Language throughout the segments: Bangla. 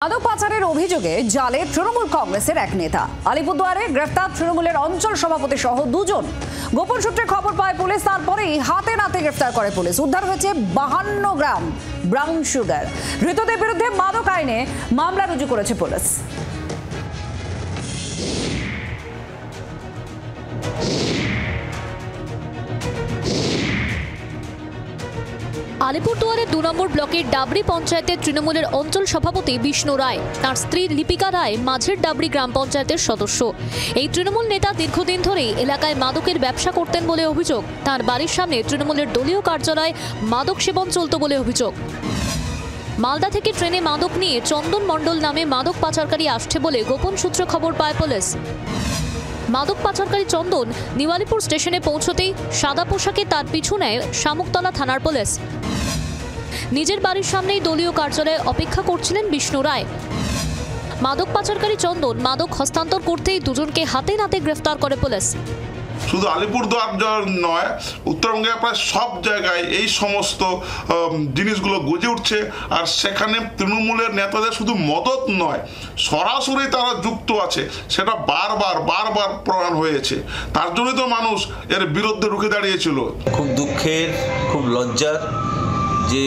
মাদক পাচারের অভিযোগে জালে তৃণমূল কংগ্রেসের এক নেতা। আলিপুরদুয়ারে গ্রেফতার তৃণমূলের অঞ্চল সভাপতি সহ দুজন। গোপন সূত্রে খবর পায় পুলিশ, তারপরেই হাতে নাতে গ্রেফতার করে পুলিশ। উদ্ধার হয়েছে 52 গ্রাম ব্রাউন সুগার। ধৃতদের বিরুদ্ধে মাদক আইনে মামলা রুজু করেছে পুলিশ। আলিপুরদুয়ারে 2 নম্বর ব্লকের ডাবরি পঞ্চায়েতের তৃণমূলের অঞ্চল সভাপতি বিষ্ণু রায়, তার স্ত্রী লিপিকা রায় মাঝের ডাবরি গ্রাম পঞ্চায়েতের সদস্য। এই তৃণমূল নেতা দীর্ঘদিন ধরেই এলাকায় মাদকের ব্যবসা করতেন বলে অভিযোগ। তার বাড়ির সামনে তৃণমূলের দলীয় কার্যালয়ে মাদক সেবন চলত বলে অভিযোগ। মালদা থেকে ট্রেনে মাদক নিয়ে চন্দন মণ্ডল নামে মাদক পাচারকারী আসছে বলে গোপন সূত্রে খবর পায় পুলিশ। মাদক পাচারকারী চন্দন নিওয়ালিপুর স্টেশনে পৌঁছতেই সাদা পোশাকে তার পিছু নেয় শামুকতলা থানার পুলিশ। নিজের বাড়ির সামনেই দলীয় কার্যালয়ে অপেক্ষা করছিলেন বিষ্ণু রায়। মাদক পাচারকারী চন্দন মাদক হস্তান্তর করতেই দুজনকে হাতে নাতে গ্রেফতার করে পুলিশ। শুধু আলিপুরদুয়ার নয়, উত্তরবঙ্গে প্রায় সব জায়গায় এই সমস্ত জিনিসগুলো গজে উঠছে। আর সেখানে তৃণমূলের নেতাদের শুধু মদত নয়, সরাসরি তারা যুক্ত আছে, সেটা বারবার প্রমাণ হয়েছে। তার জন্যই তো মানুষ এর বিরুদ্ধে রুখে দাঁড়িয়েছিল। খুব দুঃখের, খুব লজ্জার যে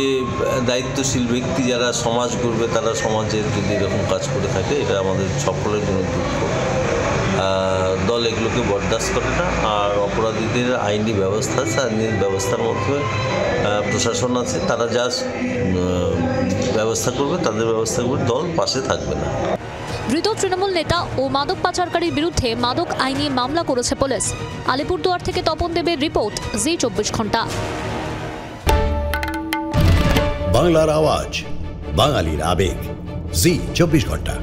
দায়িত্বশীল ব্যক্তি যারা সমাজ গড়বে তারা সমাজের যদি এরকম কাজ করে থাকে, এটা আমাদের সকলের জন্য দুঃখ। দল এগুলোকে বরদাস্ত করে না। আর অপরাধীদের আইনি ব্যবস্থা আছে, আইনি ব্যবস্থার মধ্যে প্রশাসন আছে, তারা যা ব্যবস্থা করবে তাদের ব্যবস্থা করবে, দল পাশে থাকবে না। ধৃত তৃণমূল নেতা ও মাদক পাচারকারীর বিরুদ্ধে মাদক আইনে মামলা করেছে পুলিশ। আলিপুরদুয়ার থেকে তপন দেবের রিপোর্ট, জি 24 ঘন্টা। বাংলার আওয়াজ, বাঙালির আবেগ, জি 24 ঘন্টা।